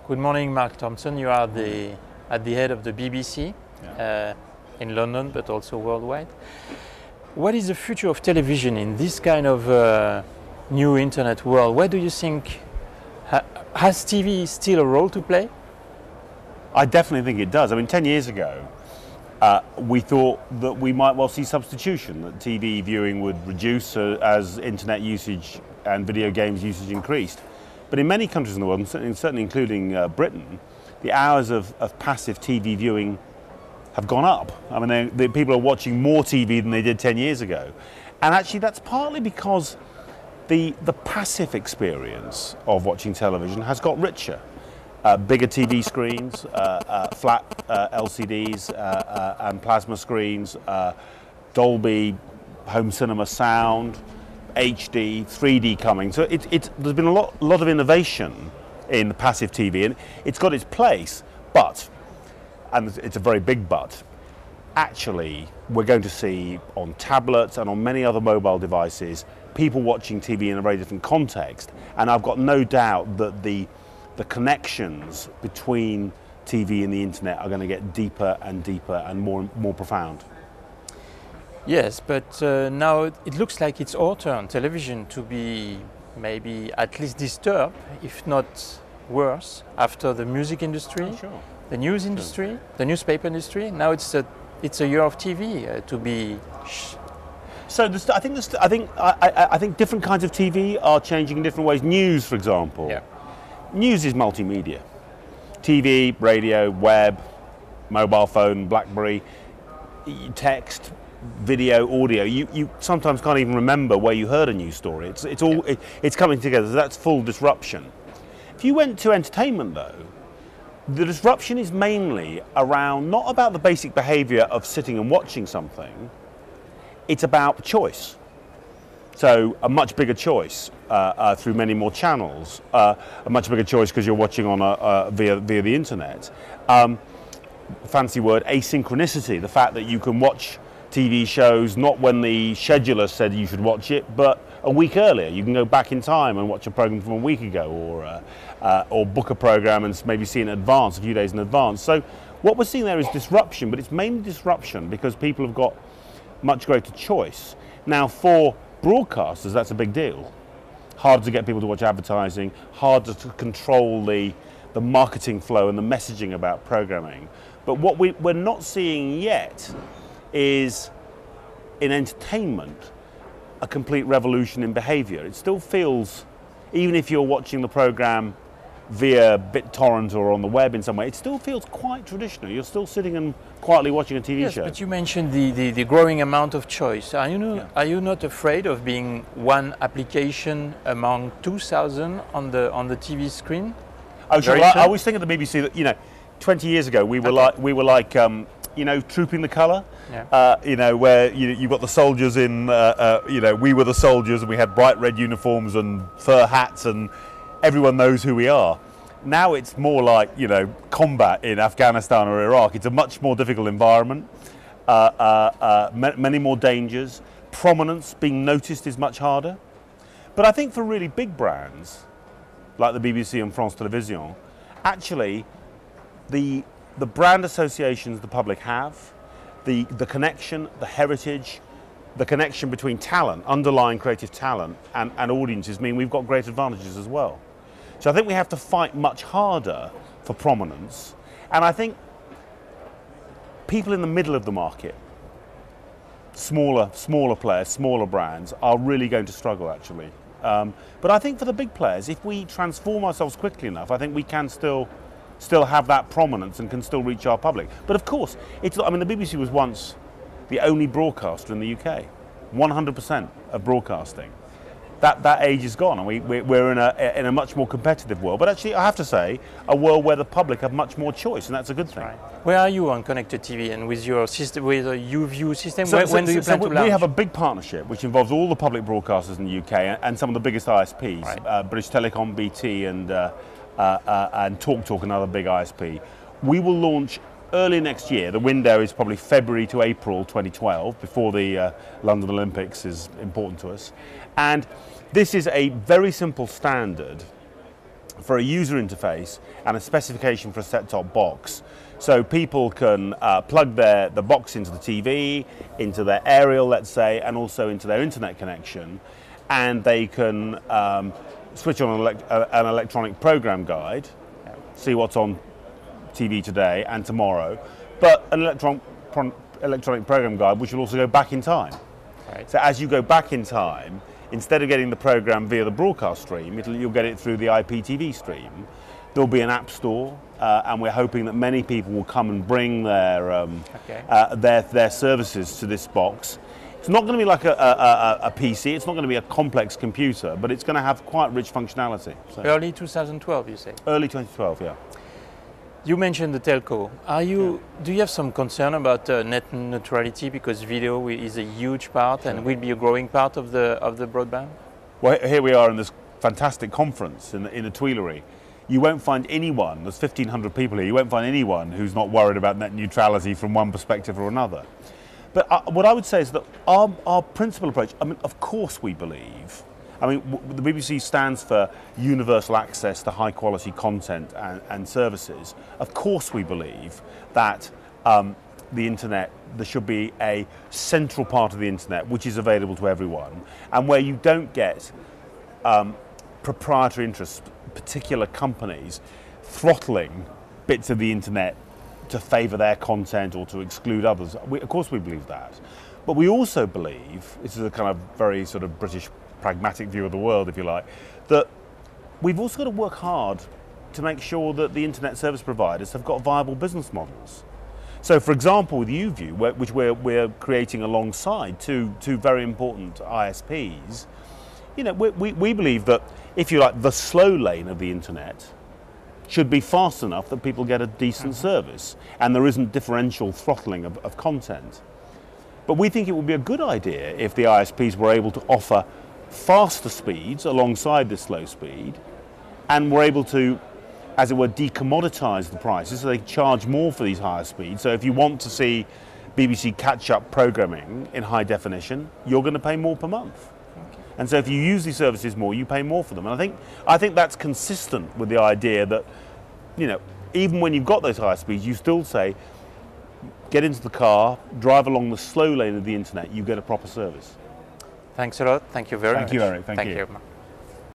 Good morning, Mark Thompson. You are at the head of the BBC in London, but also worldwide. What is the future of television in this kind of new internet world? Where do you think, has TV still a role to play? I definitely think it does. I mean, 10 years ago, we thought that we might well see substitution, that TV viewing would reduce as internet usage and video games usage increased. But in many countries in the world, and certainly including Britain, the hours of passive TV viewing have gone up. I mean, people are watching more TV than they did 10 years ago. And actually that's partly because the passive experience of watching television has got richer. Bigger TV screens, flat LCDs and plasma screens, Dolby home cinema sound, HD, 3D coming. So there's been a lot of innovation in passive TV, and it's got its place, but, and it's a very big but, actually we're going to see on tablets and on many other mobile devices people watching TV in a very different context, and I've got no doubt that the connections between TV and the internet are going to get deeper and deeper and more profound. Yes, but now it looks like it's our turn, television, to be maybe at least disturbed, if not worse, after the music industry, the news industry, the newspaper industry. Now it's a year of TV to be. So I think different kinds of TV are changing in different ways. News, for example. Yeah. News is multimedia. TV, radio, web, mobile phone, BlackBerry, text, video, audio. You sometimes can't even remember where you heard a news story. It's coming together. So that's full disruption. If you went to entertainment, though, the disruption is mainly around, not about the basic behavior of sitting and watching something. It's about the choice. So a much bigger choice through many more channels, a much bigger choice because you're watching on via the internet. Fancy word, asynchronicity, the fact that you can watch TV shows not when the scheduler said you should watch it, but a week earlier. You can go back in time and watch a program from a week ago, or book a program and maybe see in advance, a few days in advance. So what we're seeing there is disruption, but it's mainly disruption because people have got much greater choice. Now for broadcasters, that's a big deal. Harder to get people to watch advertising, harder to control the marketing flow and the messaging about programming. But what we're not seeing yet is, in entertainment, a complete revolution in behavior. It still feels, even if you're watching the program via BitTorrent or on the web in some way, it still feels quite traditional. You're still sitting and quietly watching a TV show. Yes, but you mentioned the growing amount of choice. Are you not afraid of being one application among 2,000 on the TV screen? Oh, sure. Well, I always think of the BBC that 20 years ago we were like Trooping the Colour. Yeah. Where you've got the soldiers in. We were the soldiers, and we had bright red uniforms and fur hats, and everyone knows who we are. Now it's more like combat in Afghanistan or Iraq. It's a much more difficult environment. Many more dangers. Prominence, being noticed, is much harder. But I think for really big brands like the BBC and France Télévisons, actually the brand associations the public have, the connection, the heritage, the connection between talent, underlying creative talent, and audiences mean we've got great advantages as well. So I think we have to fight much harder for prominence, and I think people in the middle of the market, smaller players, smaller brands, are really going to struggle actually. But I think for the big players, if we transform ourselves quickly enough, I think we can still have that prominence and can still reach our public. But of course, the BBC was once the only broadcaster in the UK, 100% of broadcasting. That age is gone, and we're in a much more competitive world. But actually, I have to say, a world where the public have much more choice, and that's a good thing. Right. Where are you on connected TV and with your system, with a UView system? When do you plan to launch? We have a big partnership which involves all the public broadcasters in the UK and some of the biggest ISPs, right. British Telecom, BT, and TalkTalk, another big ISP. We will launch early next year. The window is probably February to April 2012, before the London Olympics is important to us. And this is a very simple standard for a user interface and a specification for a set-top box. So people can plug the box into the TV, into their aerial, let's say, and also into their internet connection, and they can switch on an electronic program guide, see what's on TV today and tomorrow, but an electronic program guide which will also go back in time. Right. So as you go back in time, instead of getting the program via the broadcast stream, you'll get it through the IPTV stream. There'll be an app store, and we're hoping that many people will come and bring their services to this box. It's not going to be like a PC, it's not going to be a complex computer, but it's going to have quite rich functionality. So Early 2012, you say? Early 2012, yeah. You mentioned the telco. Do you have some concern about net neutrality, because video is a huge part and will be a growing part of the broadband? Well, here we are in this fantastic conference in the Tuileries. You won't find anyone, there's 1,500 people here, you won't find anyone who's not worried about net neutrality from one perspective or another. But what I would say is that our principal approach, I mean, of course we believe, I mean, the BBC stands for universal access to high quality content and services. Of course we believe that the internet, there should be a central part of the internet which is available to everyone, and where you don't get proprietary interests, particular companies throttling bits of the internet to favour their content or to exclude others. Of course we believe that. But we also believe, this is a kind of very sort of British pragmatic view of the world, if you like, that we've also got to work hard to make sure that the internet service providers have got viable business models. So for example, with UView, which we're creating alongside two very important ISPs, you know, we believe that, if you like, the slow lane of the internet should be fast enough that people get a decent service and there isn't differential throttling of content. But we think it would be a good idea if the ISPs were able to offer faster speeds alongside this slow speed, and were able to, as it were, decommoditize the prices, so they charge more for these higher speeds. So if you want to see BBC catch-up programming in high definition, you're going to pay more per month. And so if you use these services more, you pay more for them. And I think that's consistent with the idea that, you know, even when you've got those higher speeds, you still say, get into the car, drive along the slow lane of the internet, you get a proper service. Thanks a lot. Thank you very much. Thank you, Eric. Thank you. Mark.